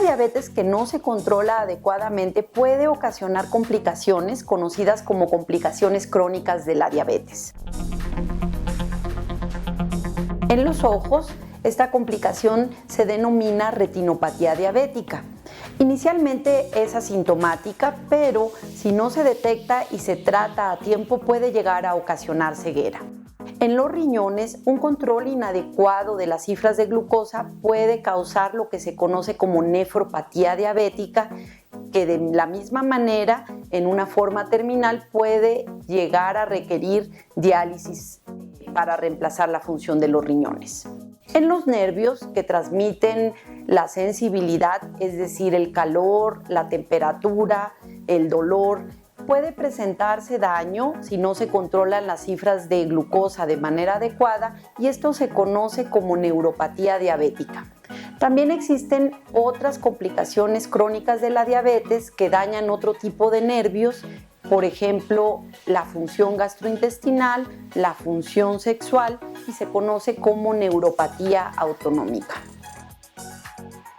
diabetes que no se controla adecuadamente puede ocasionar complicaciones conocidas como complicaciones crónicas de la diabetes. En los ojos, esta complicación se denomina retinopatía diabética. Inicialmente es asintomática, pero si no se detecta y se trata a tiempo puede llegar a ocasionar ceguera. En los riñones, un control inadecuado de las cifras de glucosa puede causar lo que se conoce como nefropatía diabética, que de la misma manera, en una forma terminal, puede llegar a requerir diálisis para reemplazar la función de los riñones. En los nervios que transmiten la sensibilidad, es decir, el calor, la temperatura, el dolor, puede presentarse daño si no se controlan las cifras de glucosa de manera adecuada y esto se conoce como neuropatía diabética. También existen otras complicaciones crónicas de la diabetes que dañan otro tipo de nervios, por ejemplo, la función gastrointestinal, la función sexual y se conoce como neuropatía autonómica.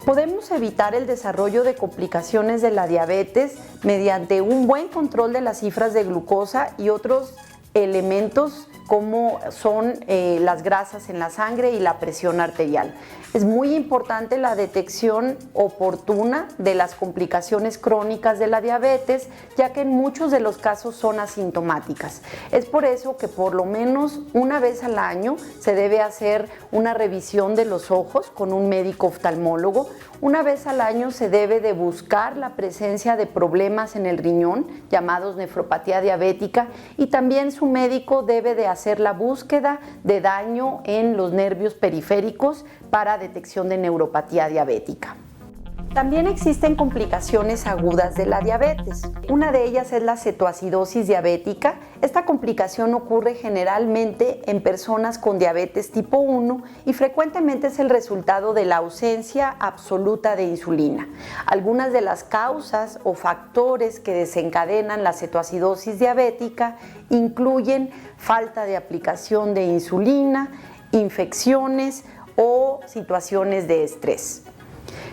Podemos evitar el desarrollo de complicaciones de la diabetes mediante un buen control de las cifras de glucosa y otros elementos como son las grasas en la sangre y la presión arterial. Es muy importante la detección oportuna de las complicaciones crónicas de la diabetes, ya que en muchos de los casos son asintomáticas. Es por eso que por lo menos una vez al año se debe hacer una revisión de los ojos con un médico oftalmólogo. Una vez al año se debe de buscar la presencia de problemas en el riñón, llamados nefropatía diabética, y también su médico debe de hacer la búsqueda de daño en los nervios periféricos para detección de neuropatía diabética. También existen complicaciones agudas de la diabetes. Una de ellas es la cetoacidosis diabética. Esta complicación ocurre generalmente en personas con diabetes tipo 1 y frecuentemente es el resultado de la ausencia absoluta de insulina. Algunas de las causas o factores que desencadenan la cetoacidosis diabética incluyen falta de aplicación de insulina, infecciones o situaciones de estrés.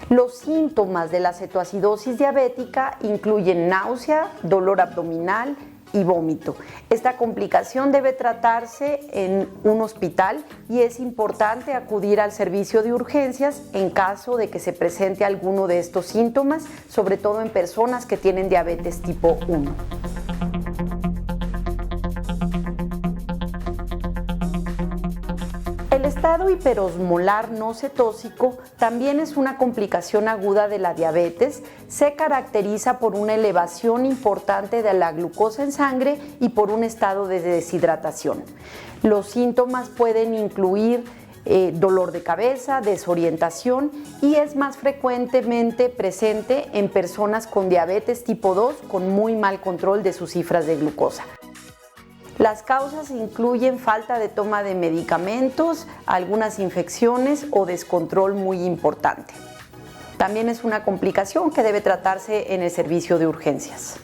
Los síntomas de la cetoacidosis diabética incluyen náusea, dolor abdominal y vómito. Esta complicación debe tratarse en un hospital y es importante acudir al servicio de urgencias en caso de que se presente alguno de estos síntomas, sobre todo en personas que tienen diabetes tipo 1. El estado hiperosmolar no cetósico también es una complicación aguda de la diabetes. Se caracteriza por una elevación importante de la glucosa en sangre y por un estado de deshidratación. Los síntomas pueden incluir dolor de cabeza, desorientación y es más frecuentemente presente en personas con diabetes tipo 2 con muy mal control de sus cifras de glucosa. Las causas incluyen falta de toma de medicamentos, algunas infecciones o descontrol muy importante. También es una complicación que debe tratarse en el servicio de urgencias.